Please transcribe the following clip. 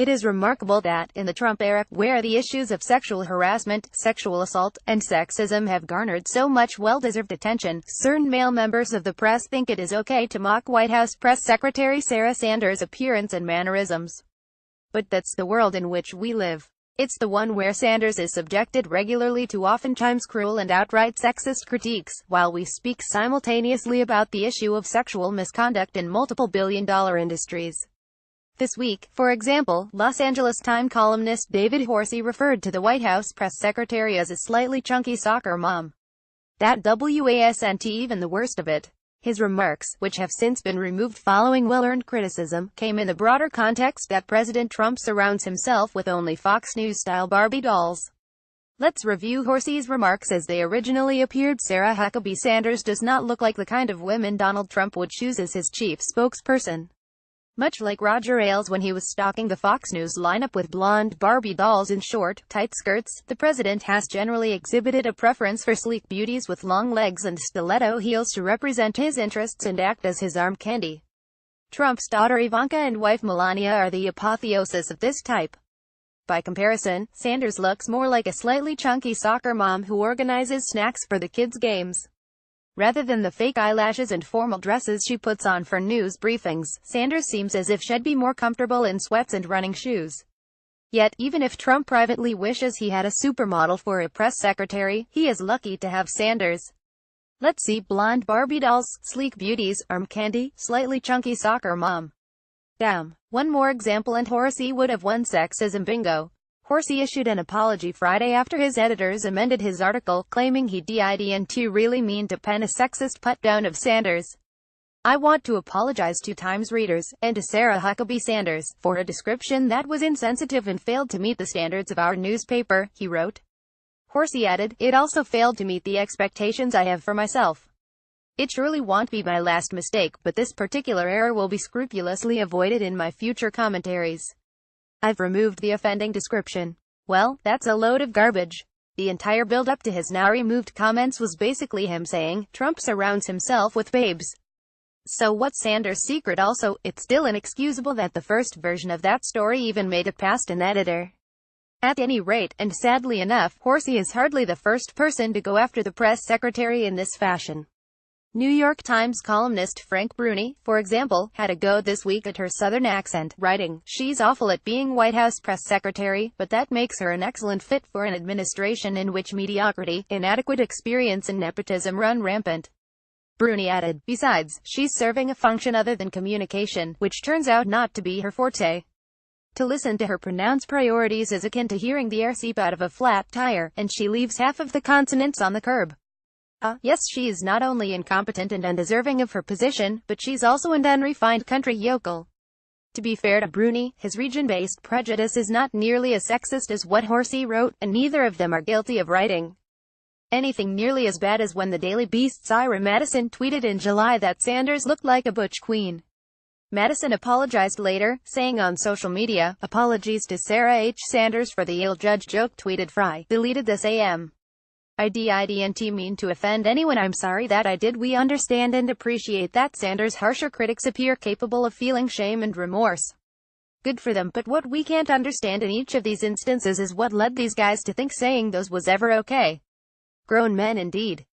It is remarkable that, in the Trump era, where the issues of sexual harassment, sexual assault, and sexism have garnered so much well-deserved attention, certain male members of the press think it is okay to mock White House Press Secretary Sarah Sanders' appearance and mannerisms. But that's the world in which we live. It's the one where Sanders is subjected regularly to oftentimes cruel and outright sexist critiques, while we speak simultaneously about the issue of sexual misconduct in multiple billion-dollar industries. This week, for example, Los Angeles Times columnist David Horsey referred to the White House press secretary as a slightly chunky soccer mom. That wasn't even the worst of it. His remarks, which have since been removed following well-earned criticism, came in the broader context that President Trump surrounds himself with only Fox News-style Barbie dolls. Let's review Horsey's remarks as they originally appeared. Sarah Huckabee Sanders does not look like the kind of woman Donald Trump would choose as his chief spokesperson. Much like Roger Ailes when he was stalking the Fox News lineup with blonde Barbie dolls in short, tight skirts, the president has generally exhibited a preference for sleek beauties with long legs and stiletto heels to represent his interests and act as his arm candy. Trump's daughter Ivanka and wife Melania are the apotheosis of this type. By comparison, Sanders looks more like a slightly chunky soccer mom who organizes snacks for the kids' games. Rather than the fake eyelashes and formal dresses she puts on for news briefings, Sanders seems as if she'd be more comfortable in sweats and running shoes. Yet, even if Trump privately wishes he had a supermodel for a press secretary, he is lucky to have Sanders. Let's see: blonde Barbie dolls, sleek beauties, arm candy, slightly chunky soccer mom. Damn. One more example and Horsey would have won sexism bingo. Horsey issued an apology Friday after his editors amended his article, claiming he didn't really mean to pen a sexist put-down of Sanders. "I want to apologize to Times readers, and to Sarah Huckabee Sanders, for a description that was insensitive and failed to meet the standards of our newspaper," he wrote. Horsey added, "It also failed to meet the expectations I have for myself. It surely won't be my last mistake, but this particular error will be scrupulously avoided in my future commentaries. I've removed the offending description." Well, that's a load of garbage. The entire build-up to his now removed comments was basically him saying, Trump surrounds himself with babes. So what's Sanders' secret? Also, it's still inexcusable that the first version of that story even made it past an editor. At any rate, and sadly enough, Horsey is hardly the first person to go after the press secretary in this fashion. New York Times columnist Frank Bruni, for example, had a go this week at her southern accent, writing, "She's awful at being White House press secretary, but that makes her an excellent fit for an administration in which mediocrity, inadequate experience and nepotism run rampant." Bruni added, "Besides, she's serving a function other than communication, which turns out not to be her forte. To listen to her pronounce priorities is akin to hearing the air seep out of a flat tire, and she leaves half of the consonants on the curb. Yes, she is not only incompetent and undeserving of her position, but she's also an unrefined country yokel." To be fair to Bruni, his region-based prejudice is not nearly as sexist as what Horsey wrote, and neither of them are guilty of writing anything nearly as bad as when the Daily Beast's Ira Madison tweeted in July that Sanders looked like a butch queen. Madison apologized later, saying on social media, "Apologies to Sarah H. Sanders for the ill-judged joke tweeted Fry. Deleted this AM. I didn't mean to offend anyone. I'm sorry that I did. We understand and appreciate that Sanders' harsher critics appear capable of feeling shame and remorse. Good for them, but what we can't understand in each of these instances is what led these guys to think saying those was ever okay." Grown men indeed.